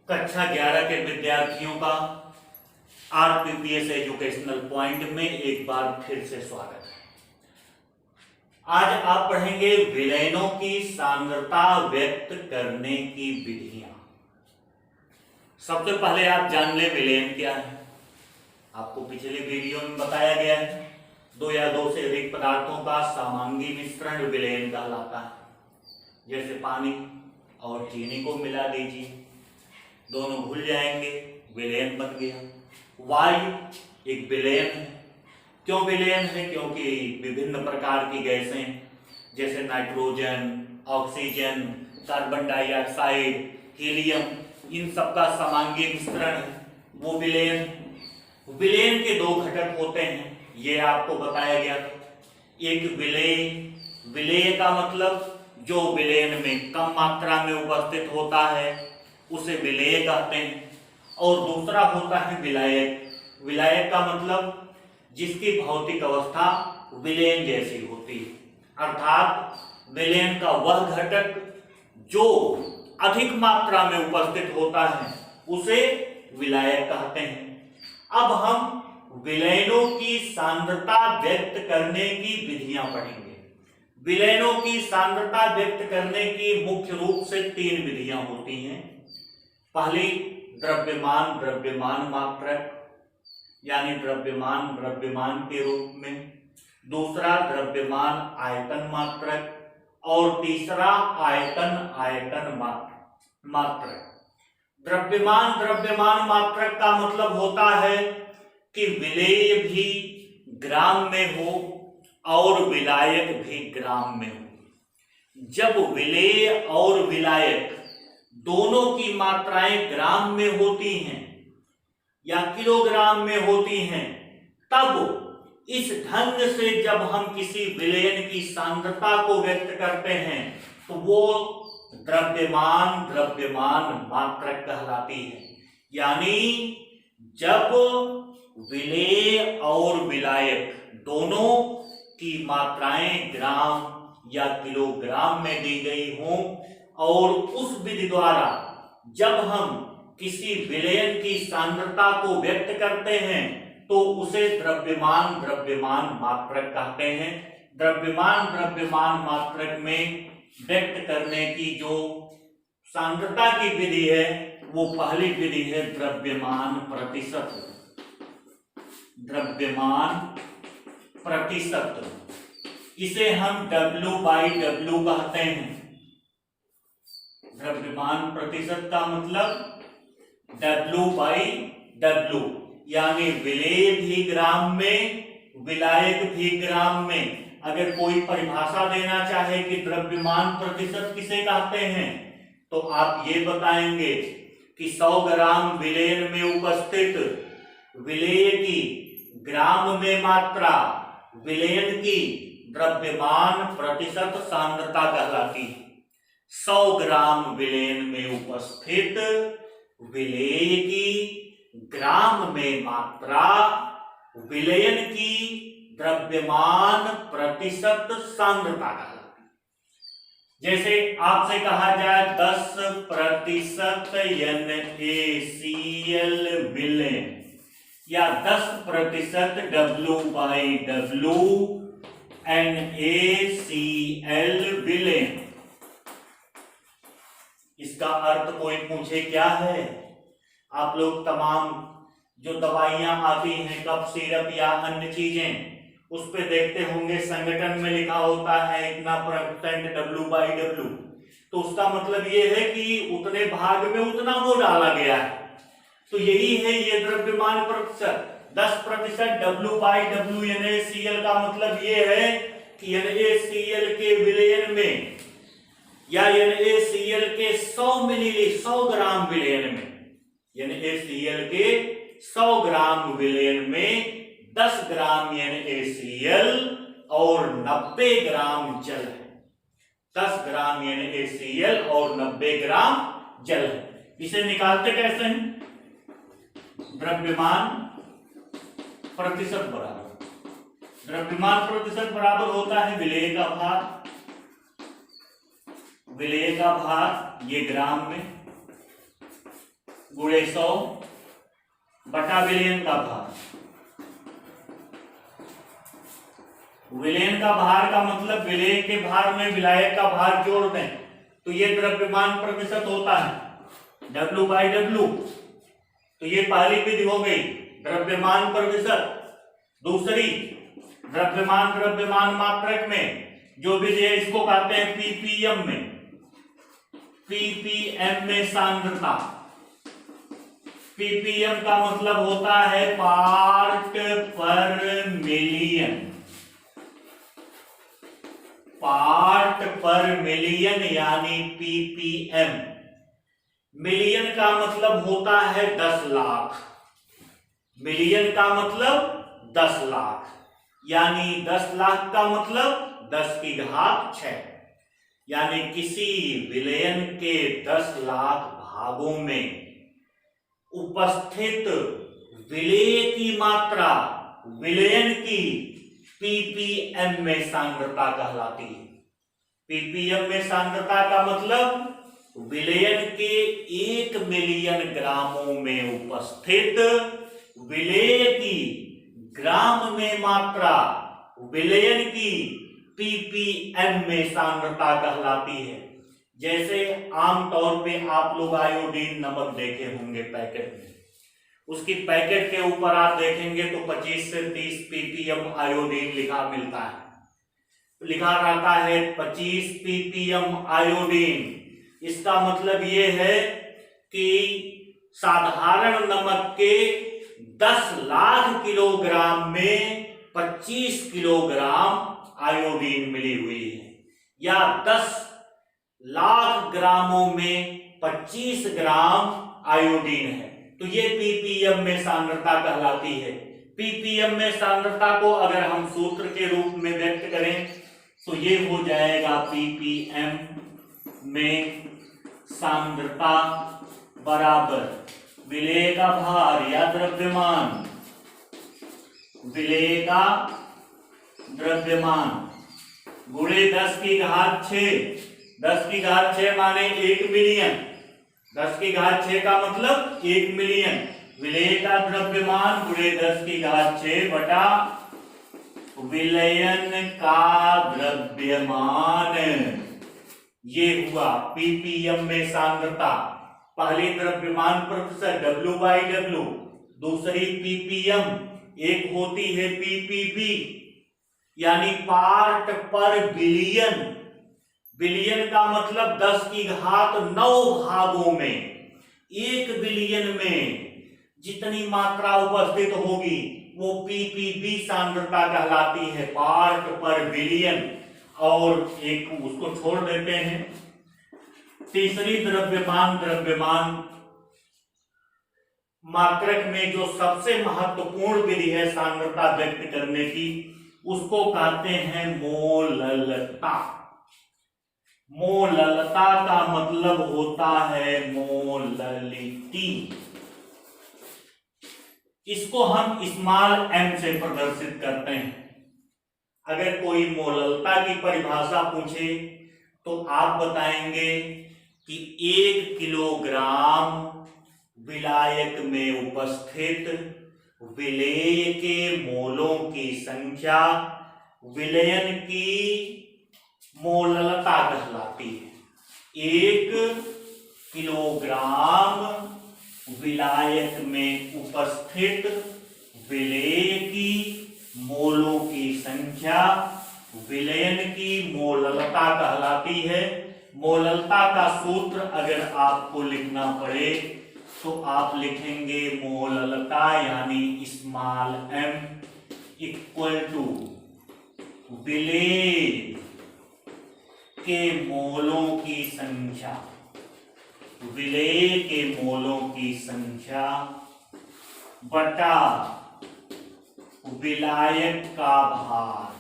कक्षा 11 के विद्यार्थियों का आरपीपीएस एजुकेशनल पॉइंट में एक बार फिर से स्वागत है। आज आप पढ़ेंगे विलयनों की सांद्रता व्यक्त करने की विधियां। सबसे पहले आप जान ले विलयन क्या है। आपको पिछले वीडियो में बताया गया है, दो या दो से अधिक पदार्थों का समांगी मिश्रण विलयन कहलाता है। जैसे पानी और चीनी को मिला दीजिए, दोनों घुल जाएंगे, विलयन बन गया। वायु एक विलयन है। क्यों विलयन है? क्योंकि विभिन्न प्रकार की गैसें जैसे nitrogen, oxygen, carbon dioxide, helium, इन सबका समांगी मिश्रण है, वो विलयन है। विलयन के दो घटक होते हैं, ये आपको बताया गया था। एक विलेय, विलेय का मतलब जो विलयन में कम मात्रा में उपस्थित होता है उसे विलेय कहते हैं। और दूसरा होता है विलायक। विलायक का मतलब जिसकी भौतिक अवस्था विलयन जैसी होती है, अर्थात विलयन का वह घटक जो अधिक मात्रा में उपस्थित होता है उसे विलायक कहते हैं। अब हम विलयनों की सांद्रता व्यक्त करने की विधियां पढ़ेंगे। विलयनों की सांद्रता व्यक्त करने की मुख्य रूप से तीन विधियां होती हैं। पहली द्रव्यमान द्रव्यमान मात्रक, यानी द्रव्यमान के रूप में। दूसरा द्रव्यमान आयतन मात्रक और तीसरा आयतन मात्रक। द्रव्यमान मात्रक का मतलब होता है कि विलेय भी ग्राम में हो और विलायक भी ग्राम में हो। जब विलेय और विलायक दोनों की मात्राएं ग्राम में होती हैं या किलोग्राम में होती हैं, तब इस ढंग से जब हम किसी विलयन की सांद्रता को व्यक्त करते हैं तो वो द्रव्यमान मात्रक कहलाती है। यानी जब विलेय और विलायक दोनों की मात्राएं ग्राम या किलोग्राम में दी गई हों और उस विधि द्वारा जब हम किसी विलयन की सांद्रता को व्यक्त करते हैं तो उसे द्रव्यमान मात्रक कहते हैं। द्रव्यमान मात्रक में व्यक्त करने की जो सांद्रता की विधि है वो पहली विधि है द्रव्यमान प्रतिशत। इसे हम W/W कहते हैं। द्रव्यमान प्रतिशत का मतलब W/W, यानी विलेय भी ग्राम में विलायक भी ग्राम में। अगर कोई परिभाषा देना चाहे कि द्रव्यमान प्रतिशत किसे कहते हैं तो आप ये बताएंगे कि 100 ग्राम विलयन में उपस्थित विलेय की ग्राम में मात्रा विलयन की द्रव्यमान प्रतिशत सांद्रता कहलाती है। 100 ग्राम विलयन में उपस्थित विलेय की ग्राम में मात्रा विलयन की द्रव्यमान प्रतिशत सांद्रता कहलाती है। जैसे आपसे कहा जाए 10% NaCl विलयन या 10% W/W NaCl विलयन। इसका अर्थ कोई पूछे क्या है? आप लोग तमाम जो दवाइयां आती हैं, कफ सिरप या अन्य चीजें, उस पे देखते होंगे संगठन में लिखा होता है इतना % W/W। तो उसका मतलब ये है कि उतने भाग में उतना वो डाला गया है। तो यही है ये द्रव्यमान प्रतिशत। 10% W/W NaCl का मतलब ये है कि NaCl के विलयन में या NaCl के 100 ग्राम विलयन में, NaCl के 100 ग्राम विलयन में 10 ग्राम NaCl और 90 ग्राम जल है। 10 ग्राम NaCl और 90 ग्राम जल है। इसे निकालते कैसे हैं? द्रव्यमान प्रतिशत बराबर होता है विलेय का भाग ये ग्राम में गुणे 100 बटा विलयन का भार। विलयन का भार का मतलब विलयन के भार में विलायक का भार जोड़ दें तो ये द्रव्यमान प्रतिशत होता है W/W। तो ये पहली विधि हो गई द्रव्यमान प्रतिशत। दूसरी द्रव्यमान मात्रक में जो विधि है इसको कहते हैं पीपीएम में। पीपीएम में सांद्रता। पीपीएम का मतलब होता है पार्ट पर मिलियन। पार्ट पर मिलियन यानी पीपीएम। मिलियन का मतलब होता है 10 लाख। मिलियन का मतलब 10 लाख यानी 10 लाख का मतलब 10 की घात 6 यानी किसी विलयन के 10 लाख भागों में उपस्थित विलेय की मात्रा विलयन की पीपीएम में सांद्रता कहलाती है। पीपीएम में सांद्रता का मतलब विलयन के 1 मिलियन ग्रामों में उपस्थित विलेय की ग्राम में मात्रा विलयन की पीपीएम में सांद्रता कहलाती है। जैसे आमतौर पे आप लोग आयोडीन नमक देखे होंगे पैकेट में, उसकी पैकेट के ऊपर आप देखेंगे तो 25 से 30 पीपीएम आयोडीन लिखा मिलता है। लिखा रहता है 25 पीपीएम आयोडीन। इसका मतलब ये है कि साधारण नमक के 10 लाख किलोग्राम में 25 किलोग्राम आयोडीन मिली हुई है या 10 लाख ग्रामों में 25 ग्राम आयोडीन है। तो ये पीपीएम में सांद्रता कहलाती है। पीपीएम में सांद्रता को अगर हम सूत्र के रूप में व्यक्त करें तो ये हो जाएगा पीपीएम में सांद्रता बराबर विलेय का भार या द्रव्यमान। विलेय का द्रव्यमान गुणे 10 की घात 6। 10 की घात 6 माने 1 मिलियन। 10 की घात 6 का मतलब 1 मिलियन। विलेय का द्रव्यमान गुणे 10 की घात 6 बटा विलयन का द्रव्यमान। ये हुआ पीपीएम में सांद्रता। पहली द्रव्यमान प्रतिशत W/W, दूसरी पीपीएम, एक होती है पीपीबी यानी पार्ट पर बिलियन। बिलियन का मतलब 10 की घात 9 भागों में 1 बिलियन में जितनी मात्रा उपस्थित होगी वो पीपीबी सांद्रता कहलाती है, पार्ट पर बिलियन। और एक उसको छोड़ देते हैं। तीसरी द्रव्यमान मात्रक में जो सबसे महत्वपूर्ण विधि है सांद्रता व्यक्त करने की उसको कहते हैं मोललता। मोललता का मतलब होता है मोललिटी। इसको हम स्मॉल m से प्रदर्शित करते हैं। अगर कोई मोललता की परिभाषा पूछे तो आप बताएंगे कि 1 किलोग्राम विलायक में उपस्थित विलेय के मोलों की संख्या विलयन की मोललता कहलाती है। 1 किलोग्राम विलायक में उपस्थित विलेय की मोलों की संख्या विलयन की मोललता कहलाती है। मोललता का सूत्र अगर आपको लिखना पड़े तो आप लिखेंगे मोललता यानी स्मॉल m इक्वल टू विलेय के मोलों की संख्या। विलेय के मोलों की संख्या बटा विलायक का भार।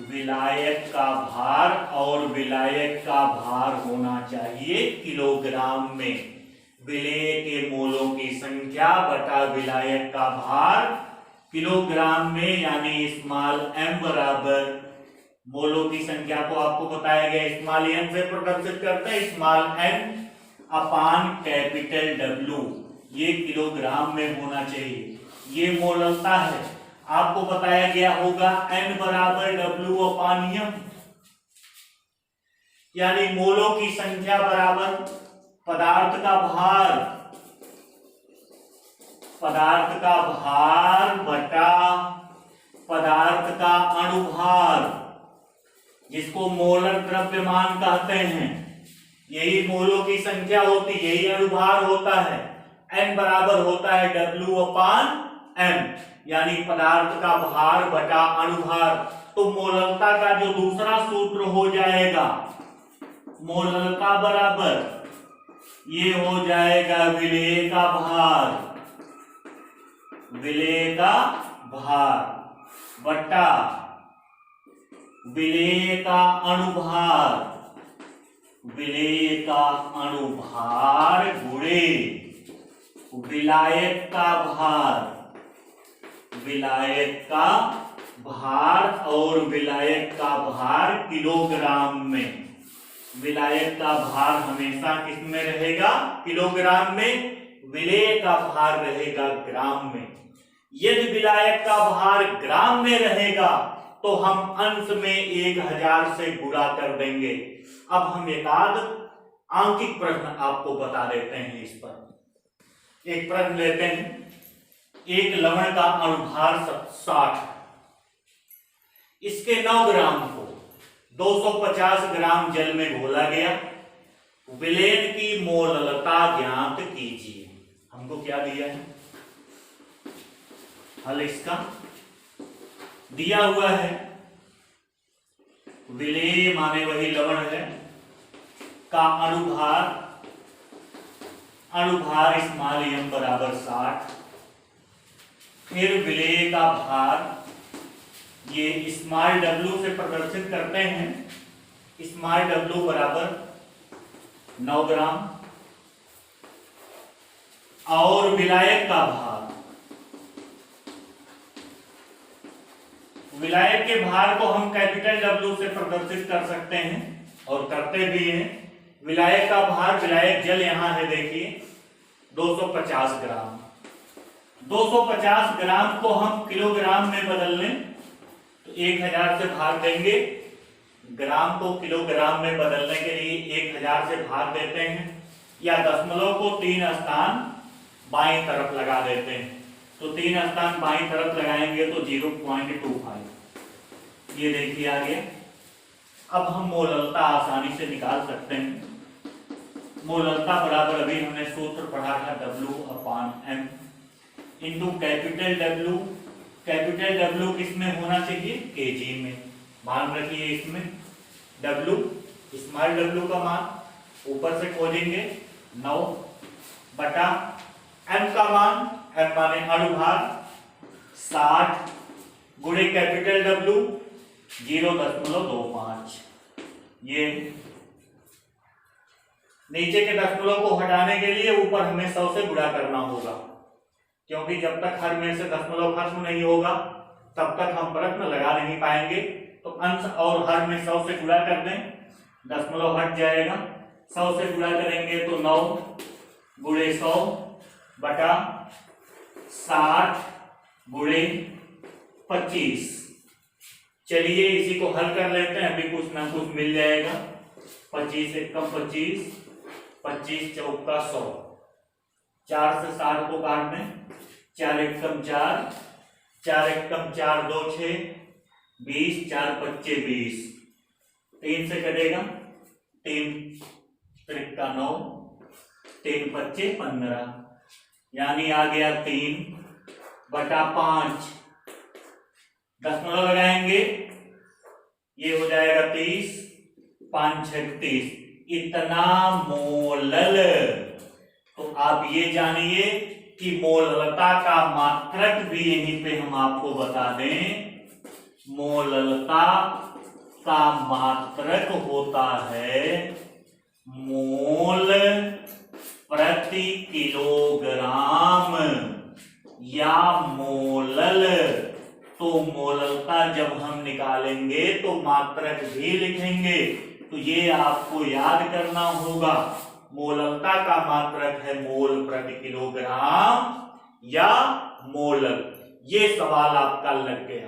विलायक का भार और विलायक का भार होना चाहिए किलोग्राम में। विलेय के मोलों की संख्या बटा विलायक का भार किलोग्राम में यानी स्मॉल m बराबर मोलों की संख्या को आपको बताया गया स्मॉल n से प्रदर्शित करते हैं। स्मॉल n अपान कैपिटल W, ये किलोग्राम में होना चाहिए। ये मोललता है। आपको बताया गया होगा N बराबर W अपान M, यानी मोलों की संख्या बराबर पदार्थ का भार बटा पदार्थ का अणुभार, जिसको मोलर द्रव्यमान कहते हैं। यही मोलों की संख्या होती, यही अणुभार होता है। N बराबर होता है W अपान M, यानी पदार्थ का भार बटा अणुभार। तो मोललता का जो दूसरा सूत्र हो जाएगा, मोललता बराबर ये हो जाएगा विलेय का भार बटा विलेय का अणुभार गुणे विलायक का भार, और विलायक का भार किलोग्राम में। विलायक का भार हमेशा किस में रहेगा? किलोग्राम में। विलेय का भार रहेगा ग्राम में। यदि विलायक का भार ग्राम में रहेगा तो हम अंश में 1000 से गुणा कर देंगे। अब हम एक आध आंकिक प्रश्न आपको बता देते हैं। इस पर एक प्रश्न लेते हैं। एक लवण का अणुभार 60, इसके 9 ग्राम को 250 ग्राम जल में घोला गया। विलेन की मोललता ज्ञात कीजिए। हमको क्या दिया है? हल इसका दिया हुआ है। विलेय माने वही लवण है का अणुभार स्मॉल m बराबर 60। फिर विलेय का भार ये स्मॉल w से प्रदर्शित करते हैं। स्मॉल w बराबर 9 ग्राम, और विलायक का भार, विलायक के भार को हम कैपिटल W से प्रदर्शित कर सकते हैं और करते भी हैं। विलायक का भार, विलायक जल यहां है देखिए 250 ग्राम। 250 ग्राम को हम किलोग्राम में बदल लें तो 1000 से भाग देंगे। ग्राम को किलोग्राम में बदलने के लिए 1000 से भाग देते हैं, या दशमलव को 3 स्थान बाईं तरफ लगा देते हैं। तो 3 स्थान बाईं तरफ लगाएंगे तो 0.25, ये देखिए आ गया। अब हम मोललता आसानी से निकाल सकते हैं। मोललता बराबर अभी हमने सूत्र पढ़ा था W अपान M into capital W। Capital W किसमें होना चाहिए? kg में। मान रखिए इसमें W, स्मॉल w का मान ऊपर से खोजेंगे 9 बटा M का मान, M माने अणुभार 60 गुणे कैपिटल W 0.25। ये नीचे के दशमलव को हटाने के लिए ऊपर हमें 100 से गुणा करना होगा, क्योंकि जब तक हर में से दशमलव खत्म नहीं होगा तब तक हम प्रश्न लगा नहीं पाएंगे। तो अंश और हर में 100 से गुणा कर दें, दशमलव हट जाएगा। 100 से गुणा करेंगे तो 9 गुणे 100 बटा 60 गुणे 25। चलिए इसी को हल कर लेते हैं, अभी कुछ ना कुछ मिल जाएगा। 25 एकम 25, 25 चौका 100, 4 से 60 को काट दें, 4 एकम 4, 4 एकम 4 2 6 20, 4 पच्चे 20, 3 से कटेगा 3 त्रिका 9, 3 पच्चे 15, यानी आ गया 3 बटा 5। दशमलव लगाएंगे ये हो जाएगा 30, 5 36, इतना मोलल। तो आप ये जानिए कि मोललता का मात्रक भी यहीं पे हम आपको बता दें। मोललता का मात्रक होता है मोल प्रति किलोग्राम या मोलल। तो मोललता जब हम निकालेंगे तो मात्रक भी लिखेंगे। तो ये आपको याद करना होगा मोलकता का मात्रक है मोल प्रति किलोग्राम या मोलक। ये सवाल आपका लग गया।